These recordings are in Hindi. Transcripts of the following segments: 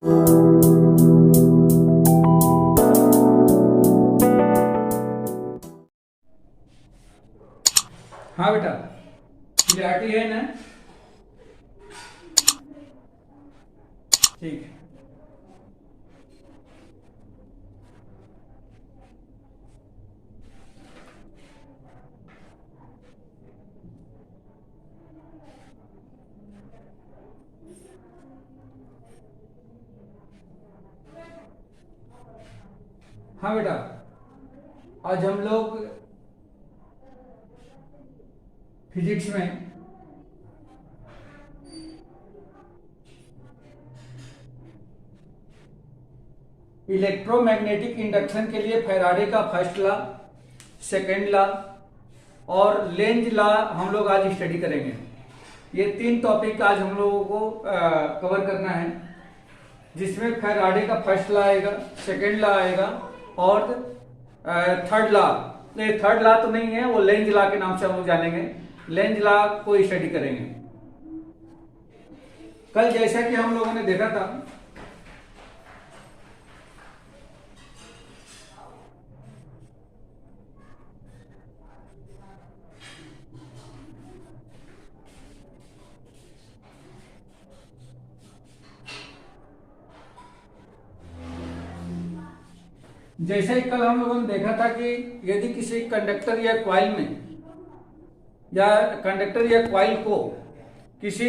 हाँ बेटा, क्लियरिटी है ना? ठीक है। हाँ बेटा, आज हम लोग फिजिक्स में इलेक्ट्रोमैग्नेटिक इंडक्शन के लिए फैराडे का फर्स्ट लॉ, सेकेंड लॉ और लेंज लॉ हम लोग आज स्टडी करेंगे। ये 3 टॉपिक आज हम लोगों को कवर करना है, जिसमें फैराडे का फर्स्ट लॉ आएगा, सेकेंड लॉ आएगा और थर्ड लॉ। थर्ड लॉ तो नहीं है, वो लेंज लॉ के नाम से हम लोग जानेंगे। लेंज लॉ को स्टडी करेंगे। कल जैसा कि हम लोगों ने देखा था, जैसे ही कल हम लोगों ने देखा था कि यदि किसी कंडक्टर या कॉइल में या कंडक्टर या कॉइल को किसी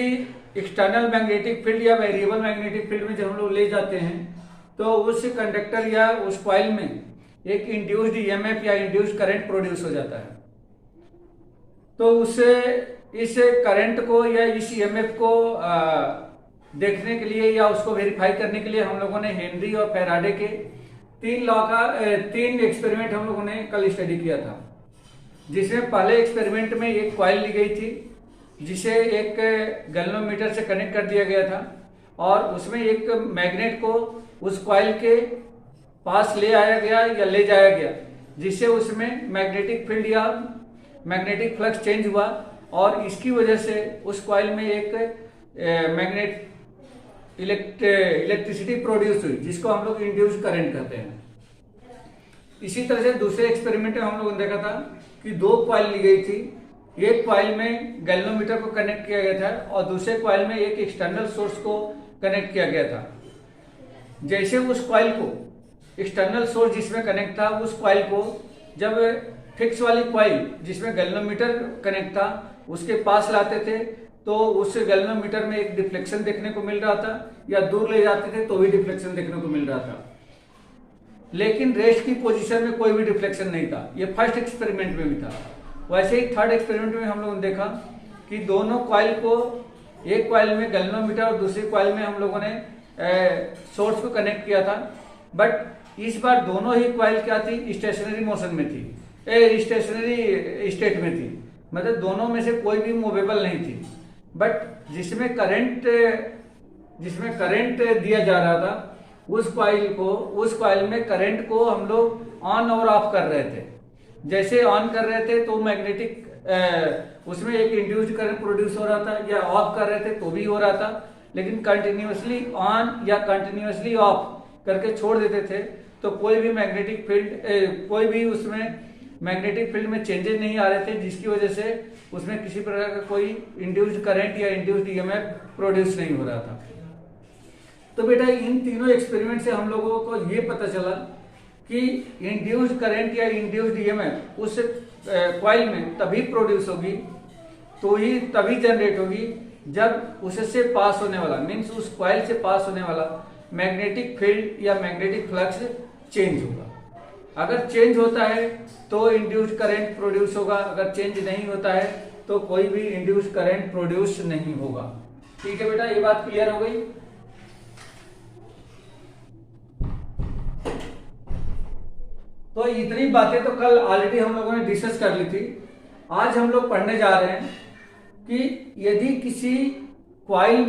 एक्सटर्नल मैग्नेटिक फील्ड या वेरिएबल मैग्नेटिक फील्ड में जब हम लोग ले जाते हैं, तो उस कंडक्टर या उस कॉइल में एक इंड्यूस्ड ईएमएफ या इंड्यूस्ड करंट प्रोड्यूस हो जाता है। तो उससे इस करंट को या इस ईएमएफ को देखने के लिए या उसको वेरीफाई करने के लिए हम लोगों ने हेनरी और फैराडे के 3 एक्सपेरिमेंट हम लोगों ने कल स्टडी किया था। जिसमें पहले एक्सपेरिमेंट में एक कॉइल ली गई थी, जिसे एक गैल्वेनोमीटर से कनेक्ट कर दिया गया था और उसमें एक मैग्नेट को उस कॉइल के पास ले आया गया या ले जाया गया, जिससे उसमें मैग्नेटिक फील्ड या मैग्नेटिक फ्लक्स चेंज हुआ और इसकी वजह से उस कॉइल में एक मैग्नेट इलेक्ट्रिसिटी प्रोड्यूस हुई, जिसको हम लोग इंड्यूस करंट कहते हैं। इसी तरह से दूसरे एक्सपेरिमेंट में हम लोगों ने देखा था कि 2 कॉइल ली गई थी। एक कॉइल में गैल्वेनोमीटर को कनेक्ट किया गया था और दूसरे कॉइल में एक एक्सटर्नल सोर्स को कनेक्ट किया गया था। जैसे उस कॉइल को एक्सटर्नल सोर्स जिसमें कनेक्ट था, उस कॉइल को जब फिक्स वाली कॉइल जिसमें गैल्वेनोमीटर कनेक्ट था उसके पास लाते थे, तो उस गैल्वेनोमीटर में एक डिफ्लेक्शन देखने को मिल रहा था, या दूर ले जाते थे तो भी डिफ्लेक्शन देखने को मिल रहा था। लेकिन रेस्ट की पोजीशन में कोई भी डिफ्लेक्शन नहीं था। ये फर्स्ट एक्सपेरिमेंट में भी था। वैसे ही थर्ड एक्सपेरिमेंट में हम लोगों ने देखा कि दोनों कॉइल को, एक कॉइल में गैल्वेनोमीटर और दूसरी कॉइल में हम लोगों ने सोर्स को कनेक्ट किया था। बट इस बार दोनों ही कॉइल क्या थी, स्टेशनरी मोशन में थी, स्टेशनरी स्टेट में थी, मतलब दोनों में से कोई भी मूवेबल नहीं थी। बट जिसमें करंट दिया जा रहा था, उस कॉइल में करंट को हम लोग ऑन और ऑफ कर रहे थे। जैसे ऑन कर रहे थे तो मैग्नेटिक उसमें एक इंड्यूस्ड करंट प्रोड्यूस हो रहा था, या ऑफ कर रहे थे तो भी हो रहा था। लेकिन कंटिन्यूअसली ऑन या कंटिन्यूअसली ऑफ करके छोड़ देते थे तो कोई भी मैग्नेटिक फील्ड, कोई भी उसमें मैग्नेटिक फील्ड में चेंजेस नहीं आ रहे थे, जिसकी वजह से उसमें किसी प्रकार का कोई इंड्यूस्ड करंट या इंड्यूस्ड ईएमएफ प्रोड्यूस नहीं हो रहा था। तो बेटा, इन तीनों एक्सपेरिमेंट से हम लोगों को ये पता चला कि इंड्यूस्ड करंट या इंड्यूस्ड ईएमएफ उस कॉइल में तभी प्रोड्यूस होगी, तो ही तभी जनरेट होगी जब उससे पास होने वाला, मीन्स उस कॉइल से पास होने वाला मैग्नेटिक फील्ड या मैग्नेटिक फ्लक्स चेंज होगा। अगर चेंज होता है तो इंड्यूस्ड करंट प्रोड्यूस होगा, अगर चेंज नहीं होता है तो कोई भी इंड्यूस्ड करंट प्रोड्यूस नहीं होगा। ठीक है बेटा, ये बात क्लियर हो गई। तो इतनी बातें तो कल ऑलरेडी हम लोगों ने डिस्कस कर ली थी। आज हम लोग पढ़ने जा रहे हैं कि यदि किसी कॉइल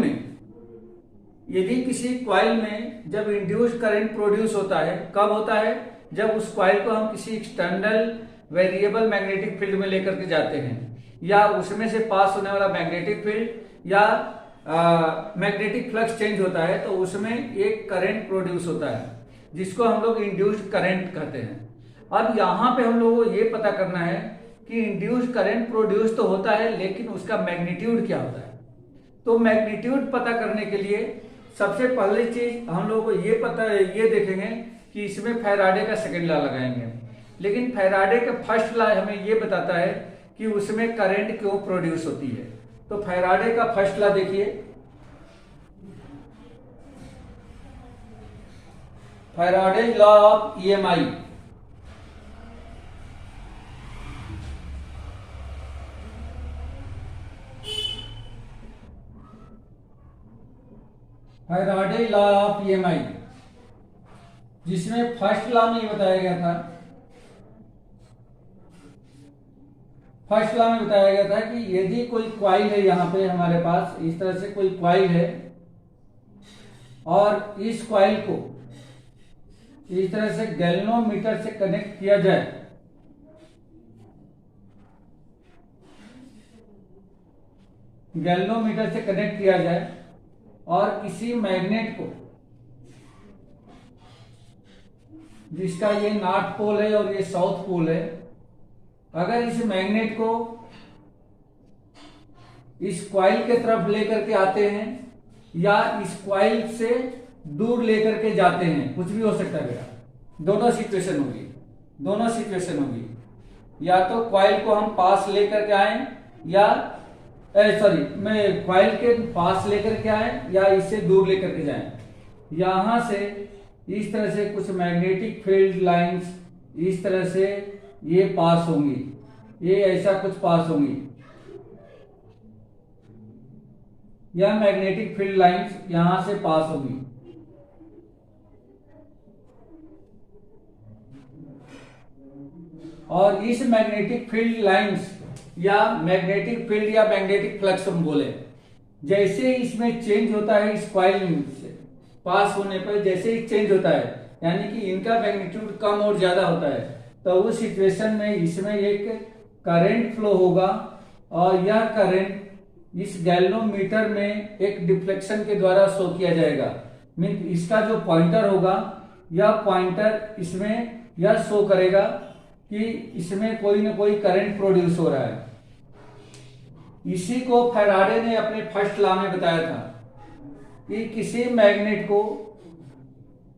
में जब इंड्यूस्ड करंट प्रोड्यूस होता है, कब होता है, जब उस कॉइल को हम किसी एक्सटर्नल वेरिएबल मैग्नेटिक फील्ड में लेकर के जाते हैं, या उसमें से पास होने वाला मैग्नेटिक फील्ड या मैग्नेटिक फ्लक्स चेंज होता है तो उसमें एक करंट प्रोड्यूस होता है जिसको हम लोग इंड्यूस्ड करंट कहते हैं। अब यहाँ पे हम लोगों को ये पता करना है कि इंड्यूस्ड करंट प्रोड्यूस तो होता है लेकिन उसका मैग्नीट्यूड क्या होता है। तो मैग्नीट्यूड पता करने के लिए सबसे पहली चीज हम लोगों को ये देखेंगे कि इसमें फैराडे का सेकेंड लॉ लगाएंगे, लेकिन फैराडे का फर्स्ट लॉ हमें ये बताता है कि उसमें करंट क्यों प्रोड्यूस होती है। तो फैराडे का फर्स्ट लॉ देखिए, Faraday law of EMI. Faraday law of EMI जिसमें फर्स्ट लॉ में बताया गया था, फर्स्ट लॉ में बताया गया था कि यदि कोई कॉइल है, यहां पे हमारे पास इस तरह से कोई कॉइल है और इस कॉइल को इस तरह से गैल्वेनोमीटर से कनेक्ट किया जाए, गैल्वेनोमीटर से कनेक्ट किया जाए और किसी मैग्नेट को, जिसका ये नॉर्थ पोल है और ये साउथ पोल है, अगर इस मैग्नेट को इस कॉइल के तरफ लेकर के आते हैं या इस कॉइल से दूर लेकर के जाते हैं, कुछ भी हो सकता है बेटा, दोनों सिचुएशन होगी, दोनों सिचुएशन होगी। या तो कॉइल को हम पास लेकर के आए या मैं कॉइल के पास लेकर के आए या इससे दूर लेकर के जाएं। यहां से इस तरह से कुछ मैग्नेटिक फील्ड लाइंस इस तरह से ये पास होंगी, ये ऐसा कुछ पास होंगी, यह मैग्नेटिक फील्ड लाइंस यहां से पास होंगी। और इस मैग्नेटिक फील्ड लाइंस या मैग्नेटिक फील्ड या मैग्नेटिक फ्लक्स हम बोले, जैसे इसमें चेंज होता है इस कॉइल से पास होने पर, जैसे ही चेंज होता है यानी कि इनका मैग्नीट्यूड कम और ज्यादा होता है, तो उस सिचुएशन में इसमें एक करंट फ्लो होगा और यह करंट इस गैल्वेनोमीटर में एक डिफ्लेक्शन के द्वारा शो किया जाएगा। मीन इसका जो पॉइंटर होगा, यह पॉइंटर इसमें यह शो करेगा कि इसमें कोई ना कोई करंट प्रोड्यूस हो रहा है। इसी को फैराडे ने अपने फर्स्ट लॉ में बताया था कि किसी मैग्नेट को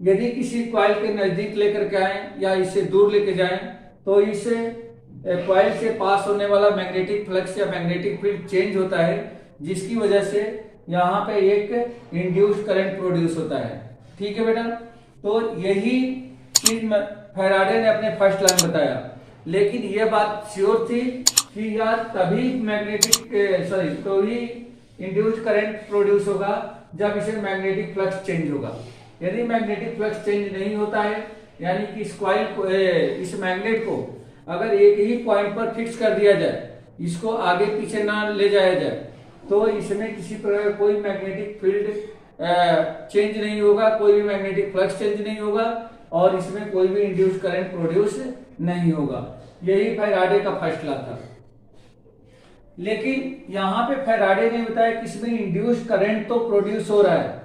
यदि किसी कॉइल के नजदीक लेकर के आए या इससे दूर लेके जाएं तो इस कॉइल से पास होने वाला मैग्नेटिक फ्लक्स या मैग्नेटिक फील्ड चेंज होता है, जिसकी वजह से यहाँ पे एक इंड्यूस्ड करंट प्रोड्यूस होता है। ठीक है बेटा, तो यही चीज फैराडे ने अपने फर्स्ट लॉ में बताया, लेकिन यह बात श्योर थी कि यार तभी तभी इंड्यूस्ड करंट प्रोड्यूस होगा जब इसे मैग्नेटिक फ्लक्स चेंज होगा। यदि मैग्नेटिक फ्लक्स चेंज नहीं होता है, यानी कि इस कॉइल को इस मैग्नेट को अगर एक ही पॉइंट पर फिक्स कर दिया जाए, इसको आगे पीछे ना ले जाया जाए, तो इसमें किसी प्रकार कोई मैग्नेटिक फील्ड चेंज नहीं होगा, कोई भी मैग्नेटिक फ्लक्स चेंज नहीं होगा और इसमें कोई भी इंड्यूस्ड करंट प्रोड्यूस नहीं होगा। यही फैराडे का फर्स्ट लॉ था। लेकिन यहां पे फैराडे ने बताया कि इसमें इंड्यूस्ड करंट तो प्रोड्यूस हो रहा है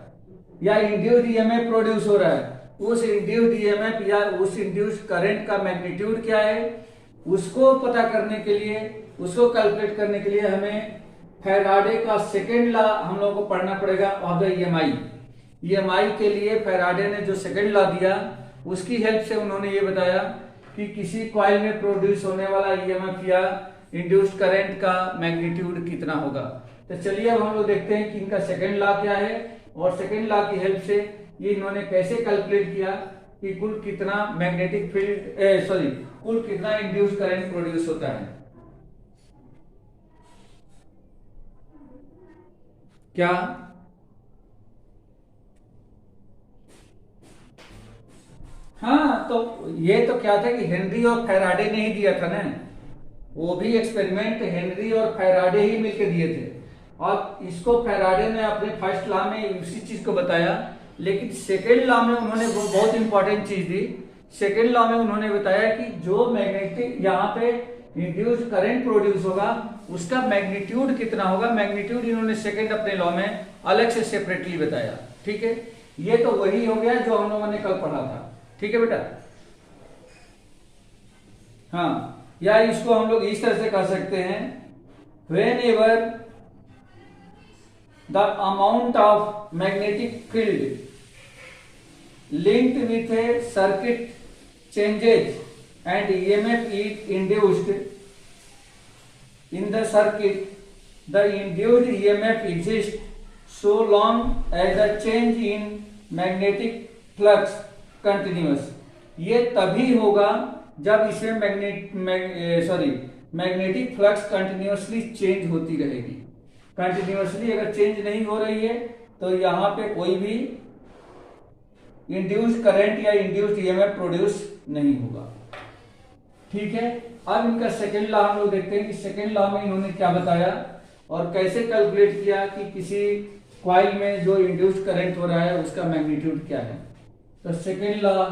या इंड्यूस्ड ईएमएफ प्रोड्यूस हो रहा है। उस इंड्यूस्ड ईएमएफ या उस इंड्यूस्ड करंट का मैग्नीट्यूड क्या है, उसको पता करने के लिए, उसको कैलकुलेट करने के लिए हमें फैराडे का सेकेंड लॉ हम लोगों को पढ़ना पड़ेगा ऑफ द ईएमआई। ईएमआई के लिए फैराडे ने जो सेकेंड लॉ दिया, उसकी हेल्प से उन्होंने ये बताया कि किसी कॉइल में प्रोड्यूस होने वाला ईएमएफ या इंड्यूस्ड करंट का मैग्नीट्यूड कितना होगा। तो चलिए अब हम लोग देखते हैं कि इनका सेकेंड लॉ क्या है और सेकेंड लॉ की हेल्प से ये इन्होंने कैसे कैलकुलेट किया कि कुल कितना मैग्नेटिक फील्ड कुल कितना इंड्यूस्ड करंट प्रोड्यूस होता है। क्या हाँ, तो ये तो क्या था कि हेनरी और फैराडे ने ही दिया था ना, वो भी एक्सपेरिमेंट हेनरी और फैराडे ही मिलकर दिए थे और इसको फैराडे ने अपने फर्स्ट लॉ में उसी चीज को बताया। लेकिन सेकेंड लॉ में उन्होंने बहुत इंपॉर्टेंट चीज दी। सेकेंड लॉ में उन्होंने बताया कि जो मैग्नेटिक यहाँ पे इंड्यूस्ड करंट प्रोड्यूस होगा उसका मैग्नीट्यूड कितना होगा। मैग्नीट्यूड इन्होंने सेकेंड अपने लॉ में अलग से सेपरेटली बताया। ठीक है, ये तो वही हो गया जो हम लोगों ने कल पढ़ा था। ठीक है बेटा, हाँ, या इसको हम लोग इस तरह से कह सकते हैं, when ever the amount of magnetic field linked with a circuit changes and EMF is induced in the circuit, the induced EMF exists so long as the change in magnetic flux continuous। ये तभी होगा जब इसमें मैग्नेटिक फ्लक्स कंटिन्यूअसली चेंज होती रहेगी। कंटिन्यूअसली अगर चेंज नहीं हो रही है तो यहाँ पे कोई भी इंड्यूस्ड करंट या इंड्यूस्ड ईएमएफ प्रोड्यूस नहीं होगा। ठीक है, अब इनका सेकेंड लॉ हम लोग देखते हैं कि सेकेंड लॉ में इन्होंने क्या बताया और कैसे कैलकुलेट किया कि किसी कॉइल में जो इंड्यूस्ड करंट हो रहा है उसका मैग्नीट्यूड क्या है। तो सेकेंड लॉ,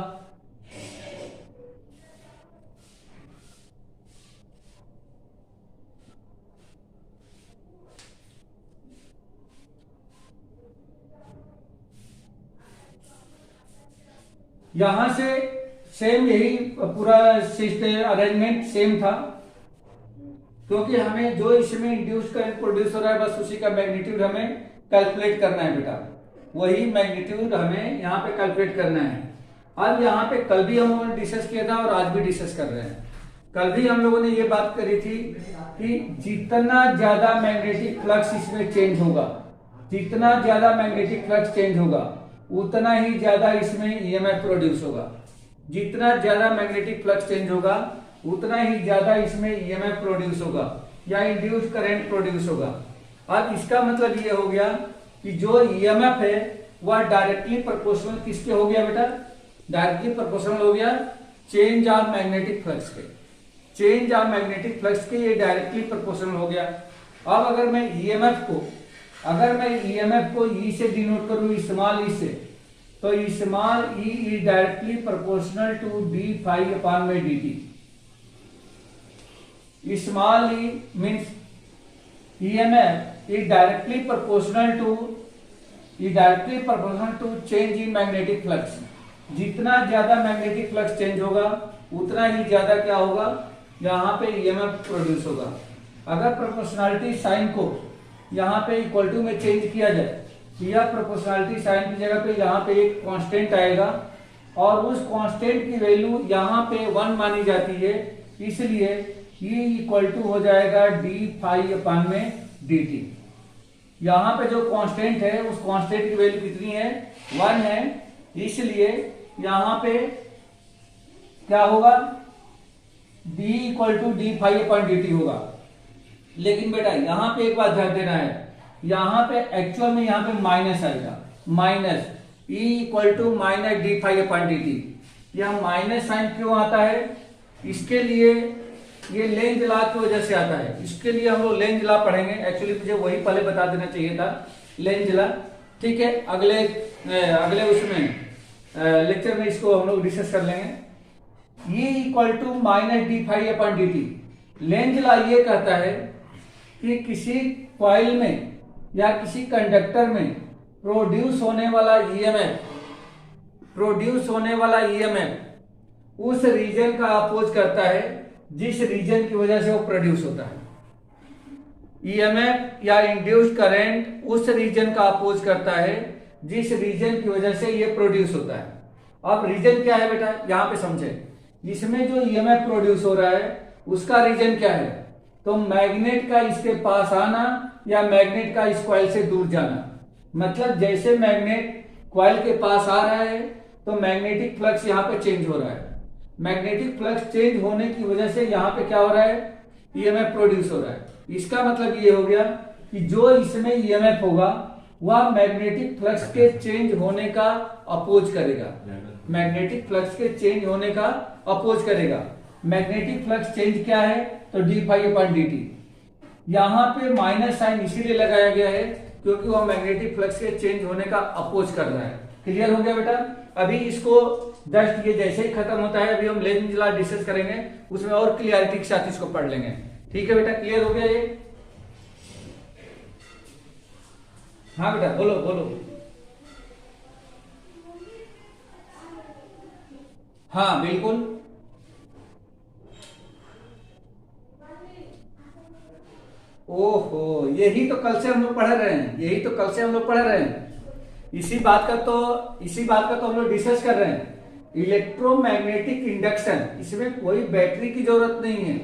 यहां से सेम यही पूरा सिस्टम अरेंजमेंट सेम था, क्योंकि हमें जो इसमें इंड्यूस करंट प्रोड्यूस हो रहा है बस उसी का मैग्नीट्यूड हमें कैलकुलेट करना है बेटा। वही मैग्नीट्यूड हमें यहाँ पे कैलकुलेट करना है। अब यहाँ पे कल भी हम लोगों ने डिस्कस किया था और आज भी डिस्कस कर रहे हैं। कल भी हम लोगों ने ये बात करी थी कि जितना ज्यादा मैग्नेटिक फ्लक्स इसमें चेंज होगा, जितना ज्यादा मैग्नेटिक फ्लक्स चेंज होगा उतना ही ज्यादा इसमें ईएमएफ प्रोड्यूस होगा। जितना ज्यादा मैग्नेटिक फ्लक्स चेंज होगा उतना ही ज्यादा इसमें ईएमएफ प्रोड्यूस होगा या इंड्यूस्ड करंट प्रोड्यूस होगा। अब इसका मतलब ये हो गया कि जो ईएमएफ है वह डायरेक्टली प्रोपोर्शनल किसके हो गया बेटा? डायरेक्टली प्रोपोर्शनल हो गया चेंज ऑफ मैग्नेटिक फ्लक्स के। चेंज ऑफ मैग्नेटिक फ्लक्स के ये डायरेक्टली प्रोपोर्शनल हो गया। अब अगर मैं ईएमएफ को ई से डिनोट करूं, स्मॉल ई से, तो small E is directly proportional to D phi upon में D T. Small E means EMF is directly proportional to change in magnetic flux. जितना ज्यादा मैग्नेटिक फ्लक्स चेंज होगा उतना ही ज्यादा क्या होगा, यहाँ पे ईएमएफ प्रोड्यूस होगा। अगर प्रोपोर्शनलिटी साइन को यहाँ पे इक्वल टू में चेंज किया जाए तो यह प्रोपोर्शनलिटी साइन की जगह पे यहाँ पे एक कांस्टेंट आएगा और उस कांस्टेंट की वैल्यू यहाँ पे 1 मानी जाती है, इसलिए ये इक्वल टू हो जाएगा डी फाई अपॉन में डी टी। यहाँ पे जो कांस्टेंट है उस कांस्टेंट की वैल्यू कितनी है, 1 है, इसलिए यहाँ पे क्या होगा, d equal to D phi upon D T होगा। लेकिन बेटा यहां पे एक बात ध्यान देना है, यहां पे एक्चुअल में यहां पे माइनस आएगा, minus E equal to minus D phi upon D T. यह माइनस साइन क्यों आता है, इसके लिए ये लेंज लॉ की वजह से आता है। इसके लिए हम लोग लेंज लॉ पढ़ेंगे। एक्चुअली मुझे वही पहले बता देना चाहिए था, लेंज लॉ। ठीक है, अगले उसमें लेक्चर में इसको हम लोग डिस्कस कर लेंगे। E equal to minus D phi upon D T. Lenz law ये कहता है कि किसी कॉइल में या किसी कंडक्टर में प्रोड्यूस होने वाला ईएमएफ उस रीजन का अपोज करता है जिस रीजन की वजह से वो प्रोड्यूस होता है। ईएमएफ या इंड्यूस्ड करंट उस रीजन का अपोज करता है जिस रीजन की वजह से ये प्रोड्यूस होता है। अब रीजन क्या है बेटा, यहां पे समझे, इसमें जो ईएमएफ प्रोड्यूस हो रहा है उसका रीजन क्या है, तो मैग्नेट का इसके पास आना या मैग्नेट का इस कॉइल से दूर जाना। मतलब जैसे मैग्नेट कॉइल के पास आ रहा है तो मैग्नेटिक फ्लक्स यहाँ पे चेंज हो रहा है। मैग्नेटिक फ्लक्स चेंज होने की वजह से यहाँ पे क्या हो रहा है, ईएमएफ प्रोड्यूस हो रहा है। इसका मतलब ये हो गया कि जो इसमें ईएमएफ होगा वह मैग्नेटिक फ्लक्स के चेंज होने का अपोज करेगा। मैग्नेटिक फ्लक्स के चेंज होने का अपोज करेगा। मैग्नेटिक फ्लक्स चेंज क्या है, तो D phi upon D T. यहां पे माइनस साइन इसीलिए लगाया गया है क्योंकि वह मैग्नेटिक फ्लक्स के चेंज होने का अपोज कर रहा है। क्लियर हो गया बेटा? अभी इसको जस्ट ये जैसे ही खत्म होता है, अभी हम लेंज लॉ डिस्कस करेंगे, उसमें और क्लियरिटी के साथ इसको पढ़ लेंगे। ठीक है बेटा, क्लियर हो गया ये? हाँ बेटा बोलो बोलो। हाँ बिल्कुल। ओहो, यही तो कल से हम लोग पढ़ रहे हैं, यही तो कल से हम लोग पढ़ रहे हैं। इसी बात का तो हम लोग डिस्कस कर रहे हैं। इलेक्ट्रोमैग्नेटिक इंडक्शन, इसमें कोई बैटरी की जरूरत नहीं है,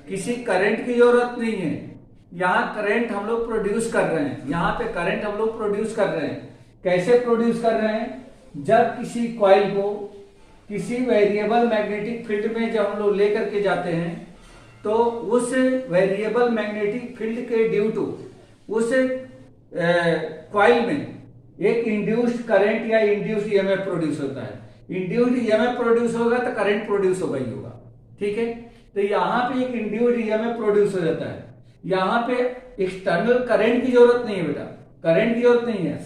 किसी करंट की जरूरत नहीं है। यहाँ करंट हम लोग प्रोड्यूस कर रहे हैं, यहाँ पे करंट हम लोग प्रोड्यूस कर रहे हैं। कैसे प्रोड्यूस कर रहे हैं? जब किसी कॉइल को किसी वेरिएबल मैग्नेटिक फील्ड में जब हम लोग लेकर के जाते हैं, तो उस वेरिएबल मैग्नेटिक फील्ड के ड्यू टू उस कॉइल में एक इंड्यूस्ड करंट या इंड्यूस्ड ईएमएफ प्रोड्यूस होता है। इंड्यूस्ड ईएमएफ प्रोड्यूस होगा तो करंट प्रोड्यूस होगा ही होगा, ठीक है। तो यहाँ पे एक इंड्यूस्ड ईएमएफ प्रोड्यूस हो जाता है। यहाँ पे एक्सटर्नल करंट की जरूरत नहीं है बेटा, करंट की जरूरत नहीं है।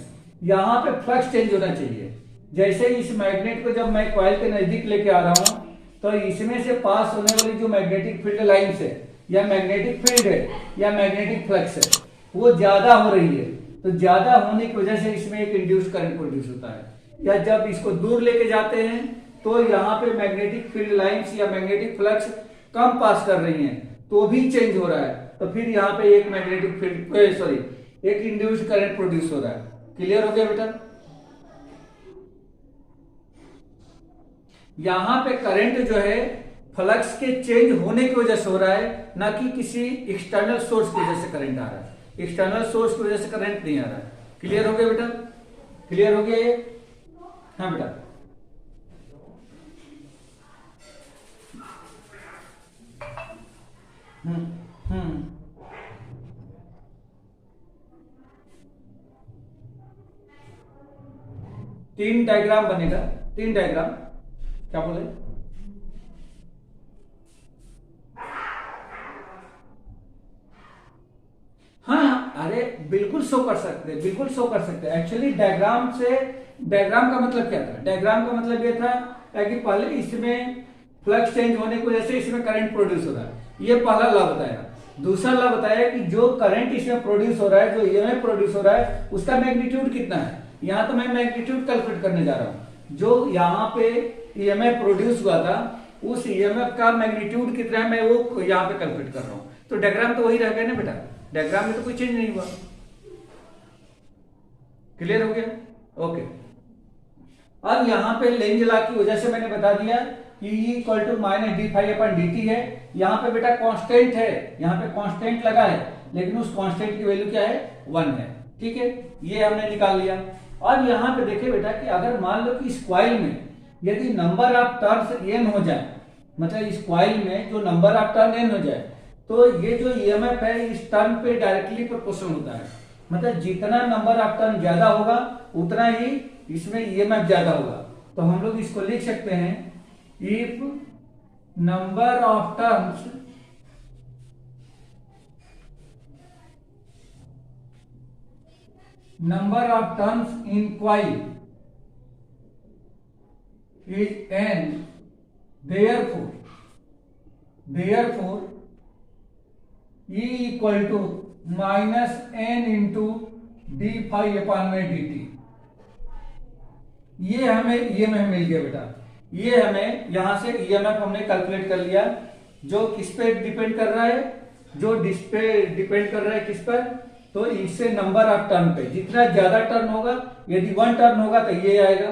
यहाँ पे फ्लक्स चेंज होना चाहिए। जैसे इस मैग्नेट को जब मैं कॉइल के नजदीक लेके आ रहा हूं, तो इसमें से पास होने वाली जो मैग्नेटिक फील्ड लाइंस है या मैग्नेटिक फील्ड है या मैग्नेटिक फ्लक्स है, वो ज्यादा हो रही है। तो ज्यादा होने की वजह से इसमें एक इंड्यूस्ड करंट प्रोड्यूस होता है। या जब इसको दूर लेके जाते हैं, तो यहाँ पे मैग्नेटिक फील्ड लाइंस या मैग्नेटिक फ्लक्स कम पास कर रही हैं, तो भी चेंज हो रहा है। तो फिर यहाँ पे एक मैग्नेटिक फील्ड एक इंड्यूस्ड करंट प्रोड्यूस हो रहा है। क्लियर हो गया बेटा? यहां पे करंट जो है फ्लक्स के चेंज होने की वजह से हो रहा है, ना कि किसी एक्सटर्नल सोर्स की वजह से करंट आ रहा है। एक्सटर्नल सोर्स की वजह से करंट नहीं आ रहा है। क्लियर हो गया बेटा? क्लियर हो गया ये? हाँ बेटा। हम्म। तीन डायग्राम बनेगा, तीन डायग्राम। क्या बोले? हाँ, अरे बिल्कुल शो कर सकते हैं, बिल्कुल शो कर सकते हैं। एक्चुअली डायग्राम का मतलब क्या था? डायग्राम का मतलब ये था कि पहले इसमें फ्लक्स चेंज होने की वजह से इसमें करंट प्रोड्यूस हो रहा है, ये पहला लॉ बताया। दूसरा लॉ बताया कि जो करंट इसमें प्रोड्यूस हो रहा है, जो ईएमएफ प्रोड्यूस हो रहा है, उसका मैग्नीट्यूड कितना है। यहां तो मैं मैग्नीट्यूड कैलकुलेट करने जा रहा हूं। जो यहाँ पे ईएमएफ प्रोड्यूस हुआ था, उस ईएमएफ का मैग्नीट्यूड कितना है, मैं वो यहाँ पे कैलकुलेट कर रहा हूं। तो डायग्राम तो वही रह गया ना बेटा, डायग्राम में तो कोई चेंज नहीं हुआ। क्लियर हो गया? ओके। अब यहाँ पे लेंज लॉ की वजह से मैंने बता दिया कि E equal to minus d∅/dt है। यहाँ पे बेटा कांस्टेंट है, यहाँ पे कांस्टेंट लगा है, लेकिन उस कांस्टेंट की वैल्यू क्या है? 1 है, ठीक है। ये हमने निकाल लिया। और यहाँ पे देखिए बेटा कि अगर मान लो कि इस कॉइल में यदि नंबर ऑफ टर्न्स n हो जाए, मतलब इस कॉइल में जो नंबर ऑफ टर्न n हो जाए, तो ये जो ईएमएफ है इस टर्न पे डायरेक्टली प्रोपोर्शनल होता है। मतलब जितना नंबर ऑफ टर्न ज्यादा होगा, उतना ही इसमें ईएमएफ ज्यादा होगा। तो हम लोग इसको लिख सकते हैं, if number of turns in coil is n, therefore E equal to minus n into d∅/dt। ये हमें ईएमएफ मिल गया बेटा। ये हमें यहां से ईएमएफ हमने कैलकुलेट कर लिया, जो किस पे डिपेंड कर रहा है, जो डिस्प्ले डिपेंड कर रहा है किस पर, तो इससे नंबर ऑफ टर्न पे। जितना ज्यादा टर्न होगा, यदि 1 टर्न होगा तो ये आएगा,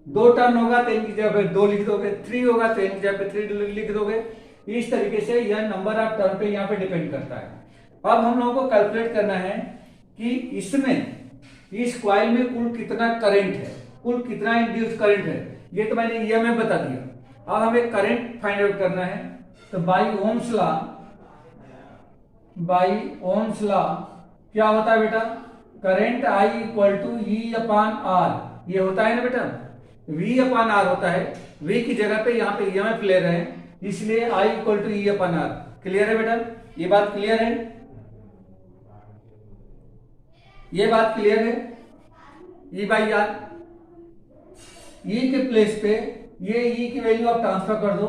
2 टर्न होगा तो इनकी जगह पे 2 लिख दोगे, 3 होगा तो इनकी जगह पे 3 लिख दोगे। इस तरीके से यह नंबर ऑफ टर्न पे यहाँ पे डिपेंड करता है। अब हम लोगों को कैलकुलेट करना है कि इसमें इस कॉइल में कुल कितना करंट है, कुल कितना इंड्यूस करंट है। ये तो मैंने ईएमएफ बता दिया। अब हमें करंट फाइंड आउट करना है। तो बाई ओम्स लॉ क्या होता है बेटा? Current I equal to E/R। ये होता है ना बेटा, V/R होता है। V की जगह पे यहाँ पे ईएमएफ ले रहे हैं, इसलिए I equal to E/R। Clear है बेटा? ये बात क्लियर है? ये बात क्लियर है? E/R, E के प्लेस पे ये E की वैल्यू आप ट्रांसफर कर दो,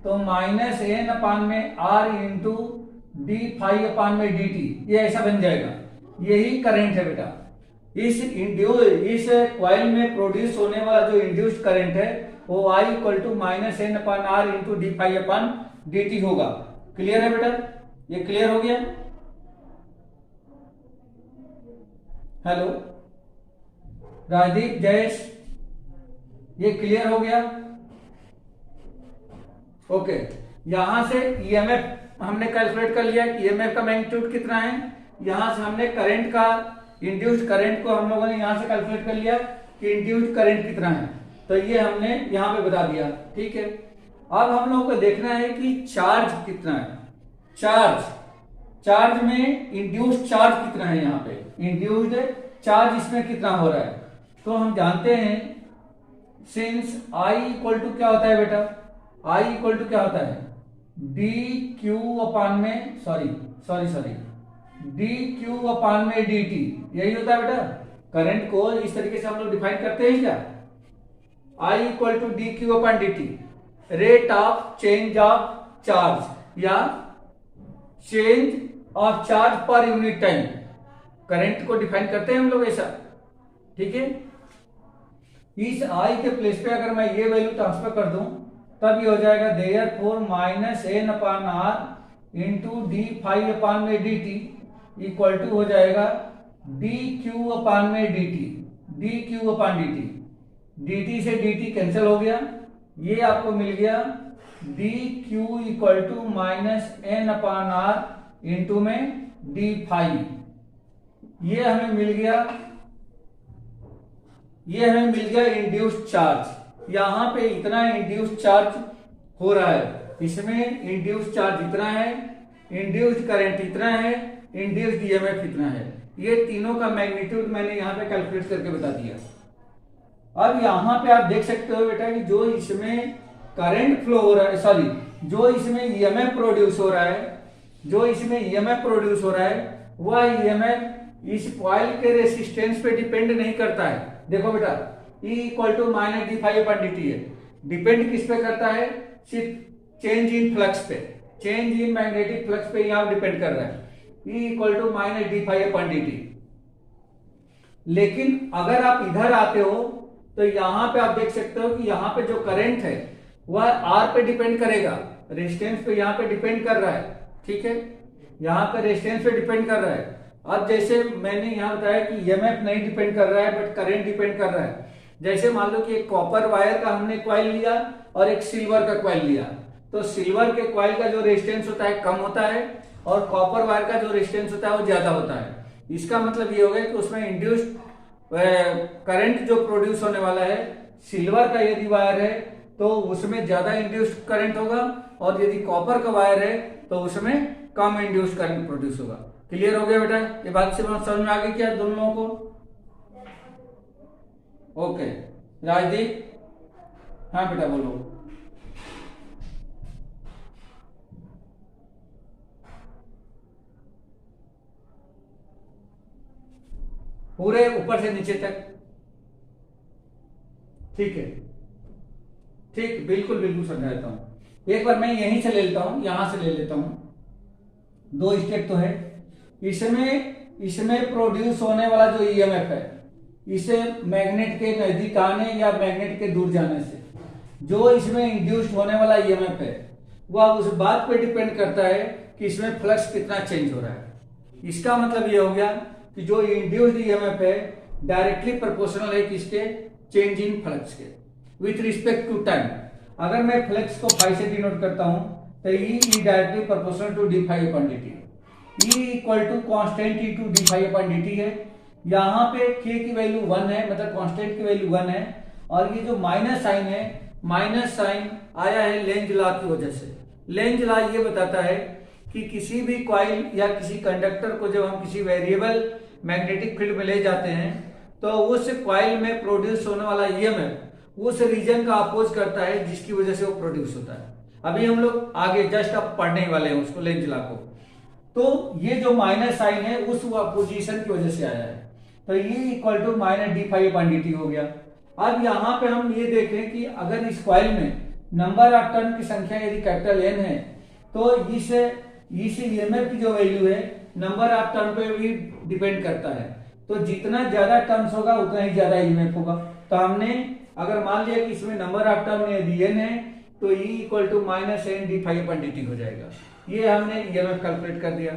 तो माइनस n/R इंटू d∅/dt, ये ऐसा बन जाएगा। यही करंट है बेटा, इस कॉइल में प्रोड्यूस होने वाला जो इंड्यूस्ड करंट है वो I equal to minus N upon R into D phi upon D T होगा। क्लियर है बेटा? ये क्लियर हो गया? हेलो राजदीप, जयेश, ये क्लियर हो गया? ओके, यहां से ईएमएफ हमने कैलकुलेट कर लिया कि ईएमएफ का मैग्नीट्यूड कितना है। यहां से हमने करंट का, इंड्यूस्ड करंट को हम लोगों ने यहां से कैलकुलेट कर लिया कि इंड्यूस्ड करंट कितना है, तो ये हमने यहां पे बता दिया। ठीक है, अब हम लोगों को देखना है कि चार्ज कितना है। चार्ज में इंड्यूस्ड चार्ज कितना है, यहाँ पे इंड्यूस्ड चार्ज इसमें कितना हो रहा है। तो हम जानते हैं सिंस I इक्वल टू क्या होता है बेटा, I इक्वल टू क्या होता है डी क्यू अपान में सॉरी डी क्यू अपान में डी टी, यही होता है बेटा। करंट को इस तरीके से हम लोग डिफाइन करते हैं क्या, I equal to D Q upon D T, rate of change of charge या change of charge per unit time, current को डिफाइन करते हैं हम लोग ऐसा। ठीक है, इस I के प्लेस पे अगर मैं ये वैल्यू ट्रांसफर कर दूं तब ये हो जाएगा therefore minus N upon R into D phi upon में डी टी इक्वल टू हो जाएगा डी क्यू अपान में D T, D Q upon D T, D T से डी टी कैंसिल हो गया, ये आपको मिल गया D Q equal to minus N upon R into में डी फाइव, ये हमें मिल गया इंड्यूस्ड चार्ज। यहां पे इतना इंड्यूस्ड चार्ज हो रहा है, इसमें इंड्यूस्ड चार्ज इतना है, इंड्यूस्ड करंट इतना है, इंड्यूस्ड ईएमएफ इतना है। ये तीनों का मैग्नीट्यूड मैंने यहां पे कैलकुलेट करके बता दिया। अब यहां पे आप देख सकते हो बेटा कि जो इसमें करंट फ्लो हो रहा है, सॉरी जो इसमें ईएमएफ प्रोड्यूस हो रहा है, वह ईएमएफ इस कॉइल के रेसिस्टेंस पे डिपेंड नहीं करता है। देखो बेटा E equal to minus D phi upon D T है, डिपेंड किस पे करता है, सिर्फ चेंज इन फ्लक्स पे, चेंज इन मैग्नेटिक फ्लक्स पे यहां डिपेंड कर रहा है, E equal to minus D phi upon D T. लेकिन अगर आप इधर आते हो तो यहां पे आप देख सकते हो कि यहां पे जो करंट है वह R पे डिपेंड करेगा, रेजिस्टेंस पे यहां पे डिपेंड कर रहा है। ठीक है, यहां पे रेजिस्टेंस पे डिपेंड कर रहा है। अब जैसे मैंने यहां बताया कि ईएमएफ नहीं डिपेंड कर रहा है बट करंट डिपेंड कर रहा है। जैसे मान लो कि एक कॉपर वायर का हमने कॉइल लिया और एक सिल्वर का कॉइल लिया, तो सिल्वर के कॉइल का जो रेजिस्टेंस होता है कम होता है और कॉपर वायर का जो रेजिस्टेंस होता है वो ज्यादा होता है। इसका मतलब ये हो गया कि उसमें इंड्यूस्ड करंट जो प्रोड्यूस होने वाला है, सिल्वर का यदि वायर है तो उसमें ज्यादा इंड्यूस्ड करंट होगा और यदि कॉपर का वायर है तो उसमें कम इंड्यूस्ड करंट प्रोड्यूस होगा। क्लियर हो गया बेटा? ये बात से समझ में आ गई क्या दोनों लोगों को? ओके राजदीप, हाँ बेटा बोलो। पूरे ऊपर से नीचे तक? ठीक है, ठीक, बिल्कुल समझा देता हूं। एक बार मैं यहीं से ले लेता हूं, यहां से ले लेता हूं, दो स्टेप तो है। इसमें प्रोड्यूस होने वाला जो ईएमएफ है, इसे मैग्नेट के नजदीक आने या मैग्नेट के दूर जाने से जो इसमें इंड्यूस्ड होने वाला ईएमएफ है वह उस बात पे डिपेंड करता है कि इसमें फ्लक्स कितना चेंज हो रहा है। इसका मतलब ये हो गया कि जो इंड्यूस्ड ईएमएफ है डायरेक्टली प्रोपोर्शनल है किसके, चेंज इन फ्लक्स के विथ रिस्पेक्ट टू टाइम। अगर मैं फ्लक्स को फाई से डिनोट करता हूं तो E directly proportional to D phi upon D T, E equal to constant into D phi upon D T है। यहाँ पे k की वैल्यू 1 है, मतलब कांस्टेंट की वैल्यू 1 है, और ये जो माइनस साइन है, माइनस साइन आया है लेंज लॉ की वजह से। लेंज लॉ ये बताता है कि किसी भी कॉइल या किसी कंडक्टर को जब हम किसी वेरिएबल मैग्नेटिक फील्ड में ले जाते हैं तो उस कॉइल में प्रोड्यूस होने वाला ईएमएफ उस रीजन का अपोज करता है जिसकी वजह से वो प्रोड्यूस होता है। अभी हम लोग आगे जस्ट अब पढ़ने वाले हैं उसको, लेंज लॉ को। तो ये जो माइनस साइन है उस पोजीशन की वजह से आया है, तो ये equal to minus D phi upon D T हो गया। अब यहाँ पे हम ये देखें कि अगर इस कॉइल में नंबर ऑफ टर्न की संख्या यदि कैपिटल एन है तो इस ईएमएफ की जो वैल्यू है नंबर ऑफ टर्न पे भी डिपेंड करता है। तो जितना ज्यादा टर्म्स होगा उतना ही ज्यादा ईएमएफ होगा। तो हमने अगर मान लिया कि इसमें नंबर ऑफ टर्म दिए हैं तो E equal to minus N D phi upon D T हो जाएगा। ये हमने ईएमएफ कैलकुलेट कर दिया।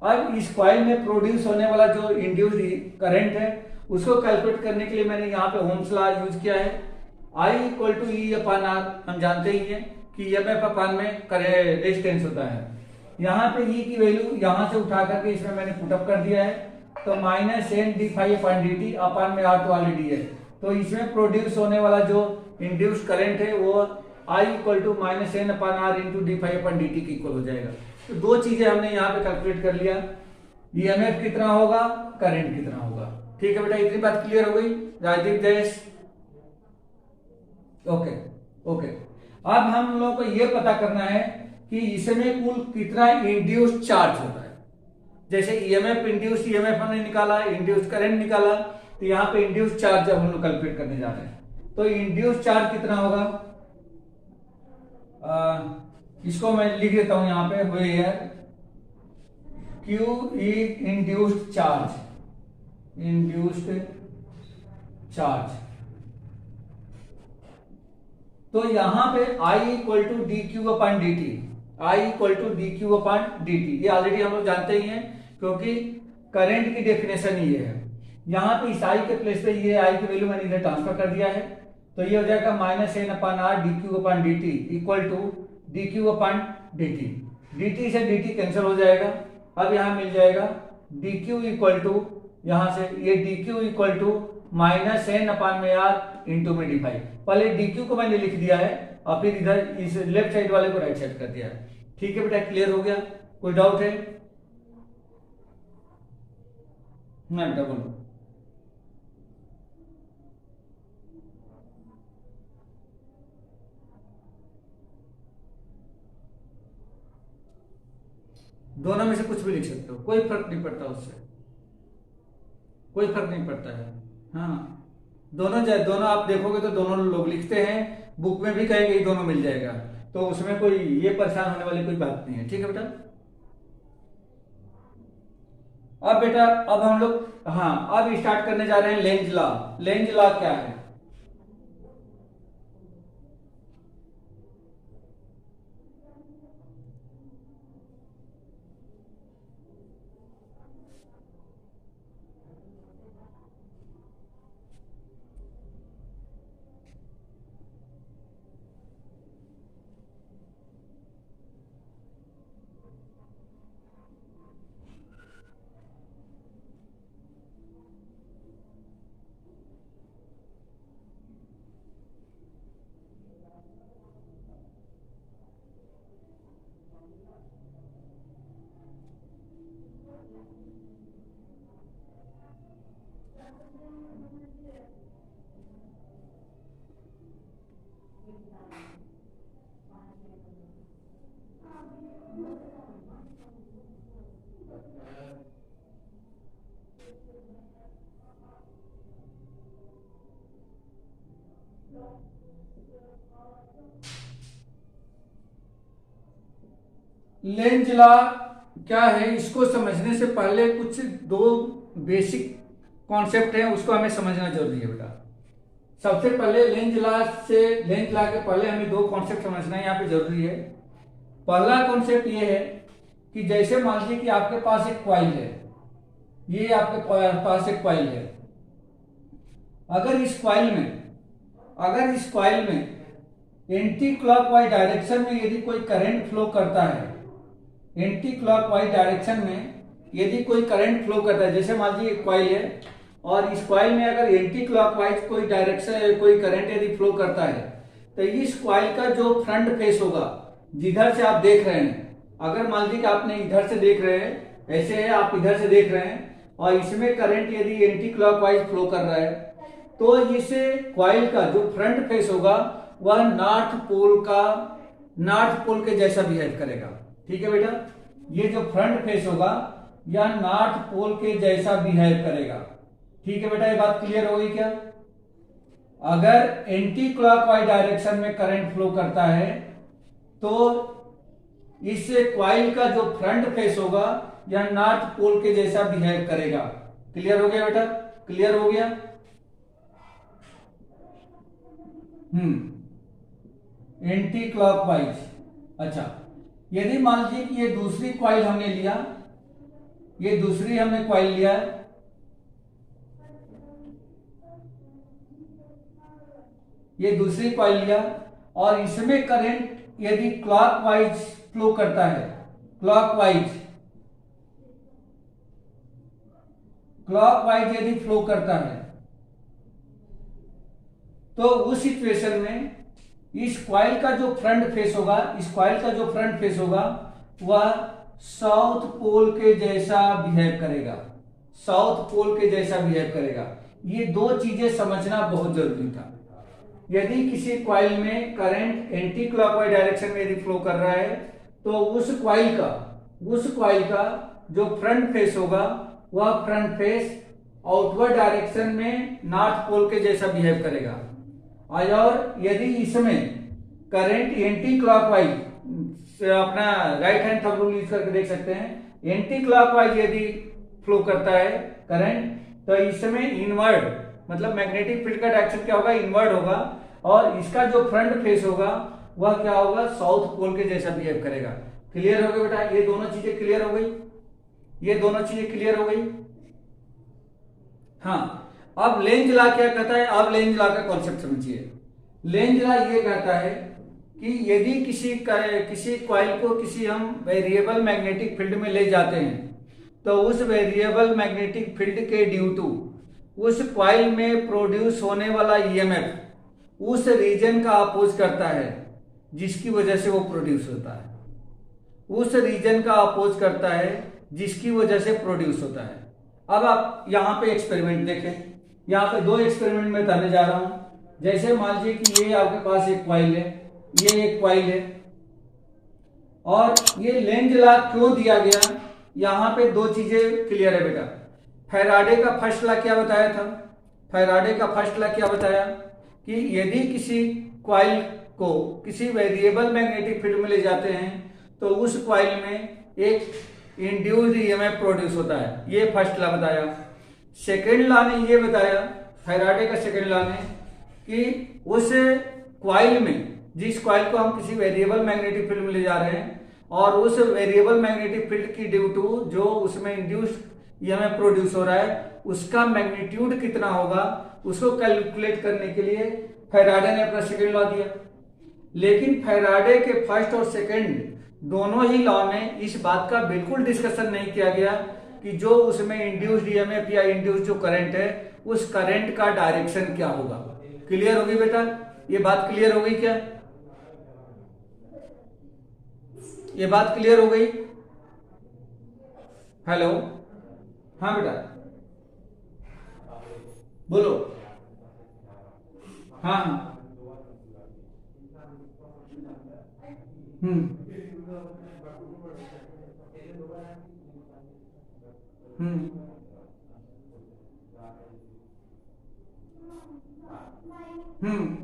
अब इस कॉइल में प्रोड्यूस होने वाला जो इंड्यूस्ड करंट है उसको कैलकुलेट करने के लिए मैंने यहाँ पे ओम्स लॉ यूज किया है। I equal to E upon R, हम जानते ही हैं कि ईएमएफ अपान में रेजिस्टेंस होता है। यहाँ पे E की वैल्यू यहाँ से उठा करके इसमें मैंने पुटअप कर दिया है, तो minus N D phi upon D T upon में आर तो ऑलरेडी है, तो इसमें प्रोड्यूस होने वाला जो इंड्यूस्ड करंट है वो I equal to minus N upon R into D phi upon D T की इक्वल हो जाएगा। तो दो चीजें हमने यहाँ पे कैलकुलेट कर लिया, ईएमएफ कितना होगा, करंट कितना होगा। ठीक है बेटा, इतनी बात क्लियर हो गई राजदीप देश? Okay okay. अब हम लोगों को यह पता करना है कि इसमें कुल कितना इंड्यूस्ड चार्ज होता है। जैसे ईएमएफ इंड्यूस्ड ईएमएफ हमने निकाला, इंड्यूस्ड करंट निकाला, तो यहाँ पे इंड्यूस्ड चार्ज जब हम लोग कैलकुलेट करने जा रहे हैं तो इंड्यूस्ड चार्ज कितना होगा, इसको मैं लिख देता हूं यहाँ पे, where Q is induced charge, induced charge. तो यहां पे I equal to D Q upon D T, I equal to D Q upon D T, ये ऑलरेडी हम लोग जानते ही हैं क्योंकि करंट की डेफिनेशन ये है। यहां पे इस I के प्लेस पे ये I की वैल्यू मैंने इधर ट्रांसफर कर दिया है, तो ये हो जाएगा minus N upon R D Q upon D T equal to D Q upon D T. D T से डी टी कैंसिल हो जाएगा। अब यहां मिल जाएगा डी क्यू इक्वल टू, यहां से ये D Q equal to minus N upon में आर इंटू में डी फाई। पहले डी क्यू को मैंने लिख दिया है और फिर इधर इस लेफ्ट साइड वाले को राइट साइड कर दिया है। ठीक है बेटा, क्लियर हो गया? कोई डाउट है? ना बेटा बोलो। दोनों में से कुछ भी लिख सकते हो, कोई फर्क नहीं पड़ता, उससे कोई फर्क नहीं पड़ता है। हाँ, दोनों आप देखोगे तो दोनों लोग लिखते हैं, बुक में भी कहेंगे दोनों मिल जाएगा, तो उसमें कोई ये परेशान होने वाली कोई बात नहीं है। ठीक है बेटा? अब बेटा अब हम लोग अब स्टार्ट करने जा रहे हैं लेंज लॉ। लेंज लॉ क्या है? लेंज लॉ क्या है, इसको समझने से पहले कुछ दो बेसिक कॉन्सेप्ट हैं, उसको हमें समझना जरूरी है बेटा। सबसे पहले लेंज लॉ के पहले हमें दो कॉन्सेप्ट समझना यहाँ पे जरूरी है। पहला कॉन्सेप्ट ये है कि जैसे मान लीजिए कि आपके पास एक कॉइल है, ये आपके पास एक कॉइल है। अगर इस कॉइल में एंटी क्लॉकवाइज डायरेक्शन में यदि कोई करंट फ्लो करता है, एंटी क्लॉकवाइज डायरेक्शन में यदि कोई करंट फ्लो करता है, जैसे मान लीजिए एक कॉइल है और इस कॉइल में अगर एंटी क्लॉकवाइज कोई डायरेक्शन कोई करंट यदि फ्लो करता है, तो इस कॉइल का जो फ्रंट फेस होगा, जिधर से आप देख रहे हैं, अगर मान लीजिए कि आपने इधर से देख रहे हैं, ऐसे है आप इधर से देख रहे हैं और इसमें करंट यदि एंटी क्लॉकवाइज फ्लो कर रहा है, तो इस कॉइल का जो फ्रंट फेस होगा वह नॉर्थ पोल के जैसा बिहेव करेगा। ठीक है बेटा, ये जो फ्रंट फेस होगा यह नॉर्थ पोल के जैसा बिहेव करेगा। ठीक है बेटा, ये बात क्लियर हो गई क्या? अगर एंटी क्लॉकवाइज डायरेक्शन में करंट फ्लो करता है तो इस कॉइल का जो फ्रंट फेस होगा यह नॉर्थ पोल के जैसा बिहेव करेगा। क्लियर हो गया बेटा? क्लियर हो गया? Anti clockwise. अच्छा, यदि मान लीजिए कि ये दूसरी कॉइल हमने लिया, ये दूसरी हमने कॉइल लिया, ये दूसरी कॉइल लिया और इसमें करंट यदि क्लॉकवाइज फ्लो करता है, क्लॉकवाइज यदि फ्लो करता है, तो उस सिचुएशन में इस कॉइल का जो फ्रंट फेस होगा, इस कॉइल का जो फ्रंट फेस होगा वह साउथ पोल के जैसा बिहेव करेगा, साउथ पोल के जैसा बिहेव करेगा। ये दो चीजें समझना बहुत जरूरी था। यदि किसी कॉइल में करंट एंटी क्लॉकवाइज डायरेक्शन में यदि फ्लो कर रहा है, तो उस कॉइल का जो फ्रंट फेस होगा वह फ्रंट फेस आउटवर्ड डायरेक्शन में नॉर्थ पोल के जैसा बिहेव करेगा। और यदि इसमें करंट एंटी क्लॉकवाइज, अपना right hand thumb rule use करके देख सकते हैं, एंटी क्लॉकवाइज यदि फ्लो करता है करंट, तो इसमें इनवर्ड मतलब मैग्नेटिक फील्ड का डायरेक्शन क्या होगा, इनवर्ड होगा, और इसका जो फ्रंट फेस होगा वह क्या होगा, साउथ पोल के जैसा बिहेव करेगा। क्लियर हो गया बेटा? ये दोनों चीजें क्लियर हो गई, ये दोनों चीजें क्लियर हो गई। हाँ, अब लेंज लॉ क्या कहता है? अब लेंज लॉ का कॉन्सेप्ट समझिए। लेंज लॉ ये कहता है कि यदि किसी कॉइल को किसी हम वेरिएबल मैग्नेटिक फील्ड में ले जाते हैं, तो उस वेरिएबल मैग्नेटिक फील्ड के ड्यू टू उस कॉइल में प्रोड्यूस होने वाला ईएमएफ उस रीजन का अपोज करता है जिसकी वजह से वो प्रोड्यूस होता है, उस रीजन का अपोज करता है जिसकी वजह से प्रोड्यूस होता है। अब आप यहां पे एक्सपेरिमेंट देखें, यहां पे दो एक्सपेरिमेंट में करने जा रहा हूं। जैसे मान लीजिए कि ये आपके पास एक कॉइल है, ये एक कॉइल है, और ये लेंज लॉ क्यों दिया गया, यहां पे दो चीजें क्लियर है बेटा। फैराडे का फर्स्ट लॉ क्या बताया था? फैराडे का फर्स्ट लॉ क्या बताया कि यदि किसी कॉइल को किसी वेरिएबल मैग्नेटिक फील्ड में ले जाते हैं, तो उस कॉइल में एक इंड्यूस्ड ईएमएफ प्रोड्यूस होता है। ये फर्स्ट लॉ बताया। सेकेंड लॉ ने ये बताया, फैराडे का सेकेंड लॉ ने, कि उस कॉइल में, जिस कॉइल को हम किसी वेरिएबल मैग्नेटिक फील्ड में ले जा रहे हैं, और उस वेरिएबल मैग्नेटिक फील्ड की ड्यू टू जो उसमें इंड्यूस्ड ईएमएफ प्रोड्यूस हो रहा है, उसका मैग्नीट्यूड कितना होगा, उसको कैलकुलेट करने के लिए फैराडे ने अपना सेकेंड लॉ दिया। लेकिन फैराडे के फर्स्ट और सेकेंड दोनों ही लॉ में इस बात का बिल्कुल डिस्कशन नहीं किया गया कि जो उसमें इंड्यूस्ड ईएमएफ या इंड्यूस्ड जो करंट है, उस करंट का डायरेक्शन क्या होगा। क्लियर होगी बेटा? ये बात क्लियर हो गई क्या? ये बात क्लियर हो गई? हेलो, हाँ बेटा बोलो। हाँ हाँ, हम्म हम्म हम्म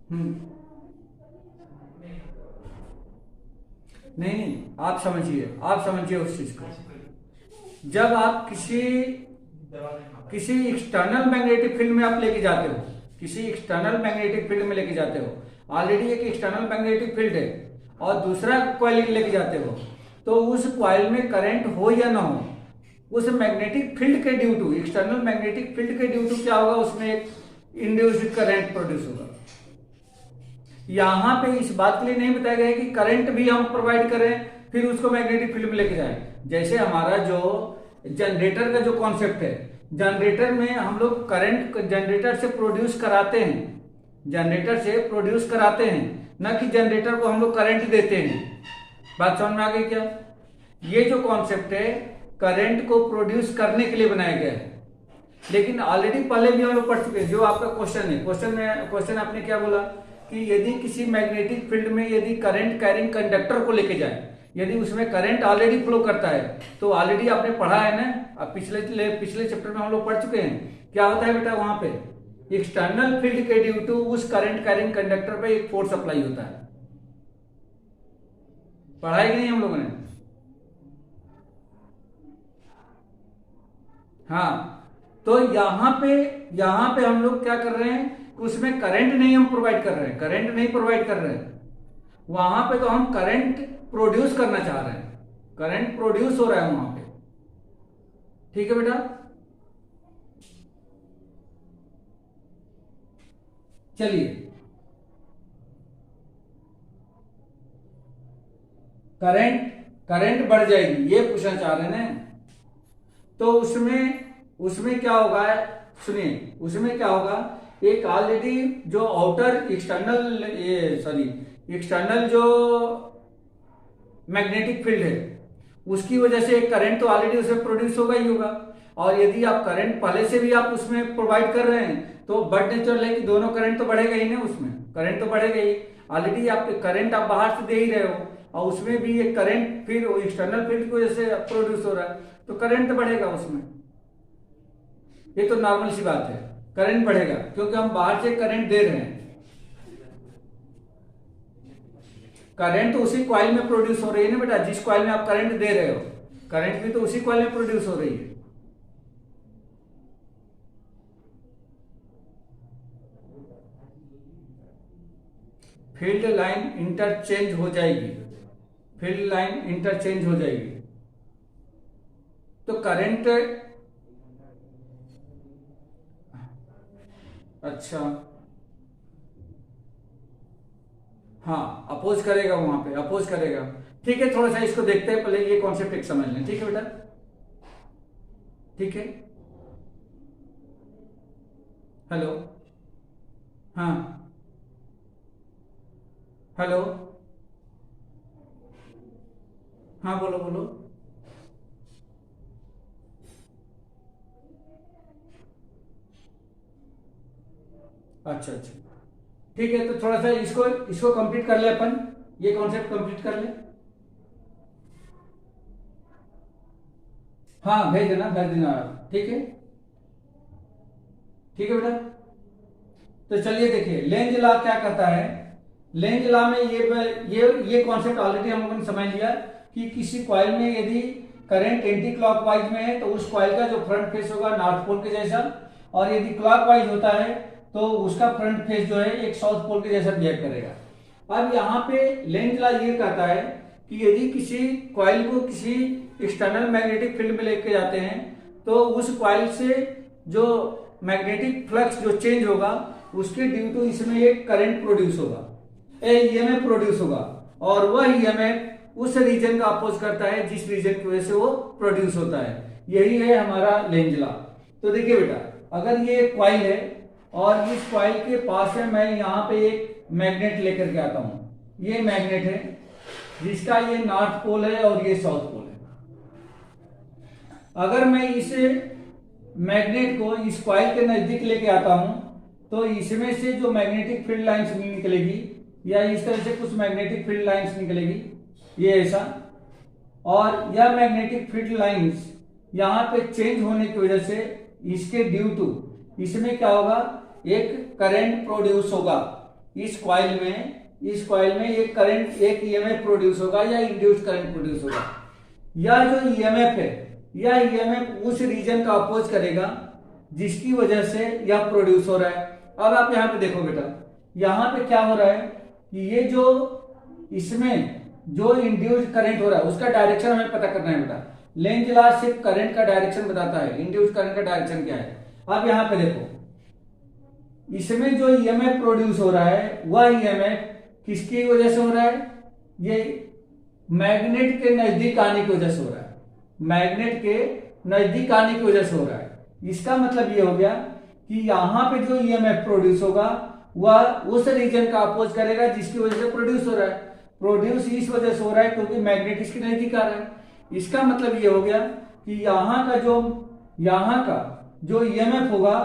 हम्म नहीं, आप समझिए उस चीज को। जब आप किसी एक्सटर्नल मैग्नेटिक फील्ड में आप लेके जाते हो, किसी एक्सटर्नल मैग्नेटिक फील्ड में लेके जाते हो, ऑलरेडी एक एक्सटर्नल मैग्नेटिक फील्ड है और दूसरा कॉइल लेके जाते हो, तो उस कॉइल में करंट हो या ना हो, उस मैग्नेटिक फील्ड के due to, external magnetic field के ड्यू टू क्या होगा, उसमें एक इंड्यूस्ड करंट प्रोड्यूस होगा। यहां पे इस बात के लिए नहीं बताया गया कि करंट भी हम प्रोवाइड करें फिर उसको मैग्नेटिक फील्ड में लेके जाएं। जैसे हमारा जो जनरेटर का जो कॉन्सेप्ट है, जनरेटर में हम लोग करंट जनरेटर से प्रोड्यूस कराते हैं, जनरेटर से प्रोड्यूस कराते हैं, न कि जनरेटर को हम लोग करंट देते हैं। बात समझ में आ गई क्या? ये जो कॉन्सेप्ट है करंट को प्रोड्यूस करने के लिए बनाया गया है। लेकिन ऑलरेडी पहले भी हम लोग पढ़ चुके हैं। जो आपका क्वेश्चन है, क्वेश्चन आपने क्या बोला कि यदि किसी मैग्नेटिक फील्ड में यदि करंट कैरिंग कंडक्टर को लेके जाए, यदि उसमें करंट ऑलरेडी फ्लो करता है, तो ऑलरेडी आपने पढ़ा है ना, अब पिछले चैप्टर में हम लोग पढ़ चुके हैं। क्या होता है बेटा, वहां पे एक्सटर्नल फील्ड के ड्यू टू उस करंट कैरिंग कंडक्टर पे एक फोर्स अप्लाई होता है। पढ़ा है कि नहीं हम लोगों ने? हाँ, तो यहाँ पे हम लोग क्या कर रहे हैं कि उसमें करंट नहीं हम प्रोवाइड कर रहे हैं, करंट नहीं प्रोवाइड कर रहे हैं। वहां पे तो हम करंट प्रोड्यूस करना चाह रहे हैं, करंट प्रोड्यूस हो रहा है वहां पे। ठीक है बेटा, चलिए करंट करंट बढ़ जाएगी ये पूछना चाह रहे हैं ना। तो उसमें उसमें क्या होगा, सुनिए उसमें क्या होगा, एक ऑलरेडी जो आउटर एक्सटर्नल एक्सटर्नल जो मैग्नेटिक फील्ड है उसकी वजह से एक करंट तो ऑलरेडी उसमें प्रोड्यूस होगा ही होगा। और यदि आप करंट पहले से भी आप उसमें प्रोवाइड कर रहे हैं तो बट नेचुरल है कि दोनों करंट तो बढ़ेगा ही ना, उसमें करंट तो बढ़ेगा ही। ऑलरेडी आप करंट आप बाहर से दे ही रहे हो और उसमें भी एक करंट फिर एक्सटर्नल फील्ड की वजह से प्रोड्यूस हो रहा है, तो करंट तो बढ़ेगा उसमें। ये तो नॉर्मल सी बात है, करंट बढ़ेगा क्योंकि हम बाहर से करंट दे रहे हैं। करंट तो उसी कॉइल में प्रोड्यूस हो रही है ना बेटा, जिस कॉइल में आप करंट दे रहे हो, करंट भी तो उसी कॉइल में प्रोड्यूस हो रही है। फील्ड लाइन इंटरचेंज हो जाएगी, फील्ड लाइन इंटरचेंज हो जाएगी। तो करंट, अच्छा हाँ अपोज करेगा, वहां पे अपोज करेगा। ठीक है, थोड़ा सा इसको देखते हैं, पहले ये कॉन्सेप्ट एक समझ लें। ठीक है बेटा, ठीक है। हेलो, हाँ हेलो, हाँ बोलो बोलो। अच्छा अच्छा, ठीक है, तो थोड़ा सा इसको इसको कंप्लीट कर ले अपन, ये कॉन्सेप्ट कंप्लीट कर ले। हाँ भेज देना आप, ठीक है, ठीक है बेटा। तो चलिए देखिए लेंज लॉ क्या कहता है। लेंज लॉ में ये कॉन्सेप्ट ऑलरेडी हम लोगों ने समझ लिया कि किसी कॉइल में यदि करंट एंटी क्लॉकवाइज में है तो उस कॉइल का जो फ्रंट फेस होगा नॉर्थ पोल के जैसा, और यदि क्लॉकवाइज होता है तो उसका फ्रंट फेस जो है एक साउथ पोल के जैसा बिहेव करेगा। अब यहाँ पे लेंज लॉ ये कहता है कि यदि किसी कॉइल को किसी एक्सटर्नल मैग्नेटिक फील्ड में लेके जाते हैं तो उस कॉइल से जो मैग्नेटिक फ्लक्स जो चेंज होगा उसके ड्यू टू इसमें एक करंट प्रोड्यूस होगा, ईएमएफ प्रोड्यूस होगा, और वह ईएमएफ उस रीजन का अपोज करता है जिस रीजन की वजह से वो प्रोड्यूस होता है। यही है हमारा लेंज लॉ। तो देखिए बेटा, अगर ये एक कॉइल है और इस कॉइल के पास है, मैं यहाँ पे एक मैग्नेट लेकर के आता हूं। ये मैग्नेट है जिसका ये नॉर्थ पोल है और ये साउथ पोल है। अगर मैं इस मैग्नेट को इस कॉइल के नजदीक लेके आता हूं तो इसमें से जो मैग्नेटिक फील्ड लाइंस निकलेगी या इस तरह से कुछ मैग्नेटिक फील्ड लाइंस निकलेगी, ये ऐसा, और यह मैग्नेटिक फील्ड लाइंस यहां पे चेंज होने की वजह से इसके ड्यू टू इसमें क्या होगा, एक करंट प्रोड्यूस होगा इस कॉइल में एक करंट, एक ईएमएफ प्रोड्यूस होगा या इंड्यूस्ड करंट प्रोड्यूस होगा। यह जो ईएमएफ है, यह ईएमएफ उस रीजन का अपोज करेगा जिसकी वजह से यह प्रोड्यूस हो रहा है। अब आप यहां पे देखो बेटा, यहां पे क्या हो रहा है कि ये जो इसमें जो इंड्यूस्ड करंट हो रहा है उसका डायरेक्शन हमें पता करना है बेटा। लेंज लॉ सिर्फ करंट का डायरेक्शन बताता है, इंड्यूस्ड करंट का डायरेक्शन क्या है। अब यहां पे देखो, इसमें जो ईएमएफ प्रोड्यूस हो रहा है वह ईएमएफ किसकी वजह से हो रहा है, ये मैग्नेट के नजदीक आने की वजह से हो रहा है, मैग्नेट के नजदीक आने की वजह से हो रहा है। इसका मतलब ये हो गया कि यहां पे जो ईएमएफ प्रोड्यूस होगा वह उस रीजन का अपोज करेगा जिसकी वजह से प्रोड्यूस हो रहा है। प्रोड्यूस इस वजह से हो रहा है क्योंकि मैग्नेट इसके नजदीक आ रहा है। इसका मतलब ये हो गया कि यहां का जो ईएमएफ होगा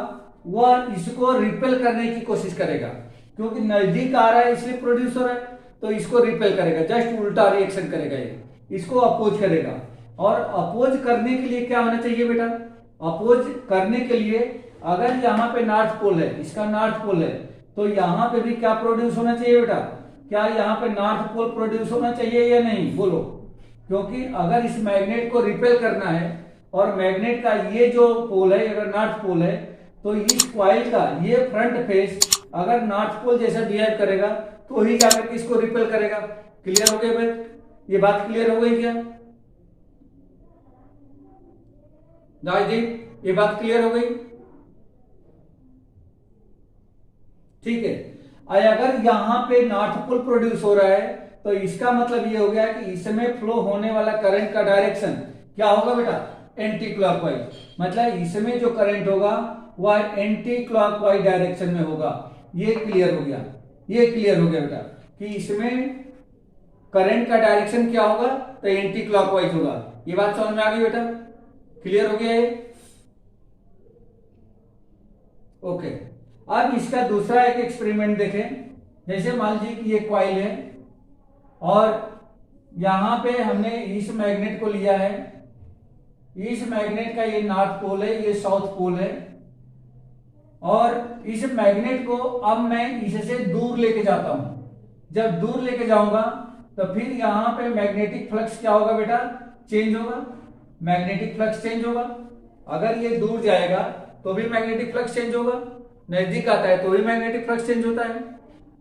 वह इसको रिपेल करने की कोशिश करेगा, क्योंकि नजदीक आ रहा है इसलिए प्रोड्यूस हो रहा है, तो इसको रिपेल करेगा, जस्ट उल्टा रिएक्शन करेगा, ये इसको अपोज करेगा। और अपोज करने के लिए क्या होना चाहिए बेटा, अपोज करने के लिए अगर यहाँ पे नॉर्थ पोल है, इसका नॉर्थ पोल है, तो यहाँ पे भी क्या प्रोड्यूस होना चाहिए बेटा, क्या यहाँ पे नॉर्थ पोल प्रोड्यूस होना चाहिए या नहीं, बोलो। क्योंकि अगर इस मैग्नेट को रिपेल करना है और मैग्नेट का ये जो पोल है अगर नॉर्थ पोल है, तो इस कॉइल का ये फ्रंट फेस अगर नॉर्थ पोल जैसा बिहेव करेगा तो ही जाकर के इसको रिपेल करेगा। क्लियर हो गया भाई, ये बात क्लियर हो गई क्या राजदीप, ये बात क्लियर हो गई? ठीक है। अगर यहां पे नॉर्थ पोल प्रोड्यूस हो रहा है तो इसका मतलब ये हो गया कि इसमें फ्लो होने वाला करंट का डायरेक्शन क्या होगा बेटा, एंटी क्लॉकवाइज। मतलब इसमें जो करंट होगा वह एंटी क्लॉकवाइज डायरेक्शन में होगा। ये क्लियर हो गया, ये क्लियर हो गया बेटा कि इसमें करंट का डायरेक्शन क्या होगा, तो एंटी क्लॉकवाइज होगा। ये बात समझ में आ गई बेटा, क्लियर हो गया ये? ओके। अब इसका दूसरा एक एक्सपेरिमेंट देखें। जैसे मान लीजिए कि ये कॉइल है और यहां पे हमने इस मैग्नेट को लिया है, इस मैग्नेट का ये नॉर्थ पोल है, ये साउथ पोल है, और इस मैग्नेट को अब मैं इससे दूर लेके जाता हूं। जब दूर लेके जाऊंगा तो फिर यहां पे मैग्नेटिक फ्लक्स क्या होगा बेटा, चेंज होगा, मैग्नेटिक फ्लक्स चेंज होगा। अगर ये दूर जाएगा तो भी मैग्नेटिक फ्लक्स चेंज होगा, नजदीक आता है तो भी मैग्नेटिक फ्लक्स चेंज होता है।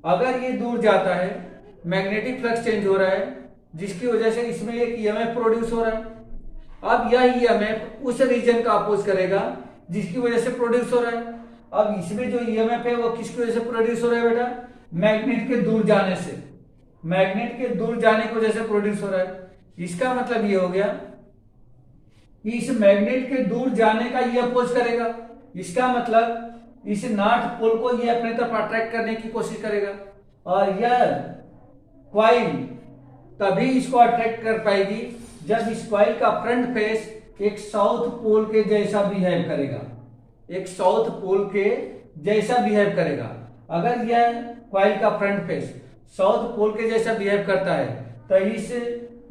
अगर ये दूर जाता है मैग्नेटिक फ्लक्स चेंज हो रहा है, जिसकी वजह से इसमें एक ईएमएफ प्रोड्यूस हो रहा है। अब यह ईएमएफ उस रीजन का अपोज करेगा जिसकी वजह से प्रोड्यूस हो रहा है। अब इसमें जो ईएमएफ है वो किसकी वजह से प्रोड्यूस हो रहा है बेटा, मैग्नेट के दूर जाने से, मैग्नेट के दूर जाने की वजह से प्रोड्यूस हो रहा है। इसका मतलब ये हो गया कि इस मैग्नेट के दूर जाने का ये अपोज करेगा। इसका मतलब इस नॉर्थ पोल को ये अपने तरफ अट्रैक्ट करने की कोशिश करेगा, और यह कॉइल तभी इसको अट्रैक्ट कर पाएगी जब इस कॉइल का फ्रंट फेस एक साउथ पोल के जैसा बिहेव करेगा, एक साउथ पोल के जैसा बिहेव करेगा। अगर यह कॉइल का फ्रंट फेस साउथ पोल के जैसा बिहेव करता है तो इस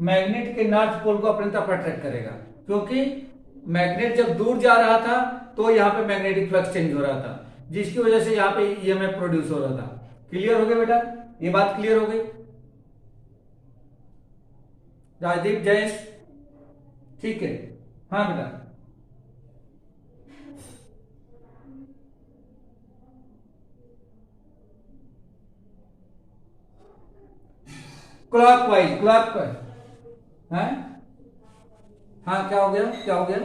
मैग्नेट के नॉर्थ पोल को अपने तरफ अट्रैक्ट करेगा, क्योंकि मैग्नेट जब दूर जा रहा था तो यहाँ पे मैग्नेटिक फ्लक्स चेंज हो रहा था, जिसकी वजह से यहाँ पे ईएमएफ प्रोड्यूस हो रहा था। क्लियर हो गया बेटा, ये बात क्लियर हो गई? राजदीप जयेश, ठीक है? हाँ बेटा, क्लॉकवाइज, क्लॉकवाइज है। हाँ क्या हो गया, क्या हो गया?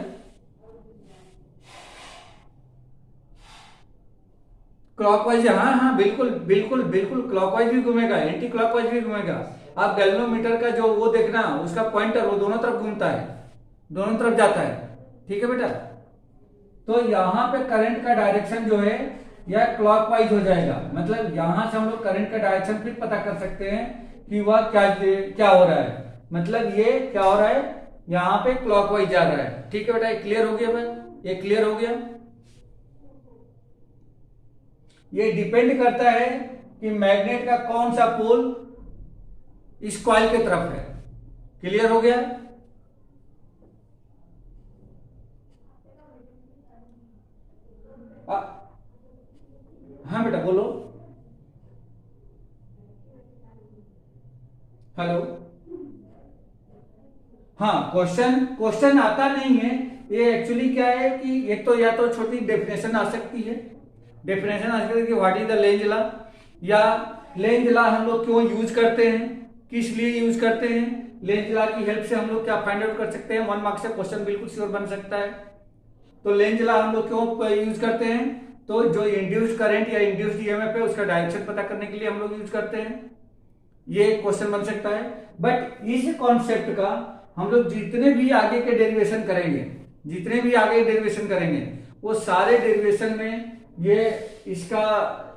क्लॉकवाइज, हाँ हाँ बिल्कुल बिल्कुल बिल्कुल, क्लॉकवाइज भी घूमेगा, एंटी क्लॉकवाइज भी घूमेगा। आप गैल्वेनोमीटर का जो वो देखना, उसका पॉइंटर वो दोनों तरफ घूमता है, दोनों तरफ जाता है। ठीक है बेटा? तो यहां पे करंट का डायरेक्शन जो है यह क्लॉकवाइज हो जाएगा। मतलब यहां से हम लोग करंट का डायरेक्शन फिर पता कर सकते हैं कि वह क्या क्या हो रहा है। मतलब ये क्या हो रहा है, यहाँ पे क्लॉकवाइज जा रहा है। ठीक है बेटा, ये क्लियर हो गया भाई, ये क्लियर हो गया? ये डिपेंड करता है कि मैग्नेट का कौन सा पोल इस कॉइल की तरफ है। क्लियर हो गया? हाँ बेटा बोलो। हेलो, हाँ क्वेश्चन क्वेश्चन आता नहीं है। ये एक्चुअली क्या है कि एक तो या तो छोटी डेफिनेशन आ सकती है, डेफिनेशन आ सकती है कि what is the Lenz law, या लेंज लॉ हम लोग क्यों यूज करते हैं, किस लिए यूज करते हैं, लेंज लॉ की हेल्प से हम लोग क्या फाइंड आउट कर सकते हैं। 1 मार्क्स से क्वेश्चन बिल्कुल श्योर बन सकता है। तो लेंज लॉ हम लोग क्यों यूज करते हैं, तो जो इंड्यूस्ड करंट या इंड्यूस्ड ईएमएफ है उसका डायरेक्शन पता करने के लिए हम लोग यूज करते हैं। ये क्वेश्चन बन सकता है। बट इस कॉन्सेप्ट का हम लोग जितने भी आगे के डेरिवेशन करेंगे, जितने भी आगे डेरिवेशन करेंगे, वो सारे डेरिवेशन में ये इसका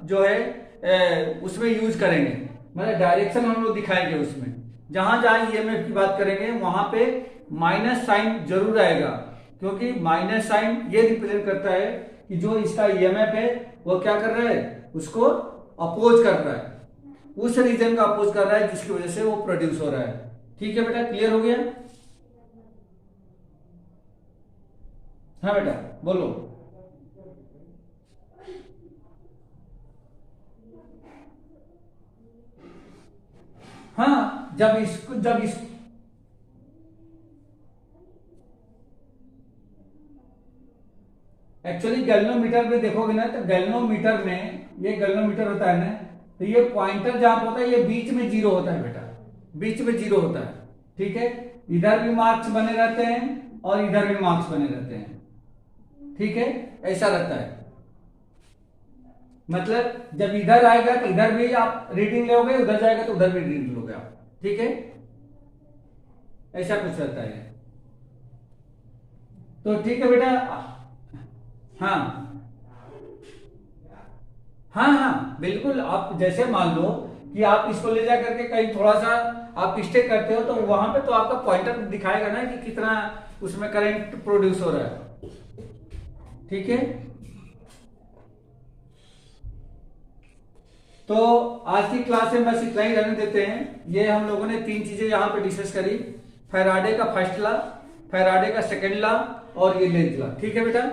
जो है उसमें यूज करेंगे। मतलब डायरेक्शन हम लोग दिखाएंगे उसमें। जहां जहां ईएमएफ की बात करेंगे वहां पे माइनस साइन जरूर आएगा, क्योंकि माइनस साइन ये रिप्रेजेंट करता है कि जो इसका ईएमएफ है वो क्या कर रहा है, उसको अपोज कर रहा है, उस रीजन का अपोज कर रहा है जिसकी वजह से वो प्रोड्यूस हो रहा है। ठीक है बेटा, क्लियर हो गया? हाँ बेटा बोलो। हाँ, जब इस एक्चुअली गैल्वेनोमीटर में देखोगे ना, तो गैल्वेनोमीटर में, ये गैल्वेनोमीटर होता है ना, तो ये पॉइंटर जहां होता है ये बीच में जीरो होता है बेटा, बीच में जीरो होता है, ठीक है। इधर भी मार्क्स बने रहते हैं और इधर भी मार्क्स बने रहते हैं, ठीक है, ऐसा रहता है। मतलब जब इधर आएगा तो इधर भी आप रीडिंग लोगे, उधर जाएगा तो उधर भी रीडिंग लोगे आप, ठीक है, ऐसा कुछ रहता है। तो ठीक है बेटा, हाँ हाँ हाँ बिल्कुल। आप जैसे मान लो कि आप इसको ले जा करके कहीं थोड़ा सा आप स्टे करते हो, तो वहां पे तो आपका पॉइंटर दिखाएगा ना कि कितना उसमें करंट प्रोड्यूस हो रहा है, ठीक है। तो आज की क्लास में बस इतना ही रहने देते हैं। ये हम लोगों ने 3 चीजें यहाँ पे डिस्कस करी, फैराडे का फर्स्ट लॉ, फैराडे का सेकंड लॉ और ये लेंज लॉ, ठीक है बेटा।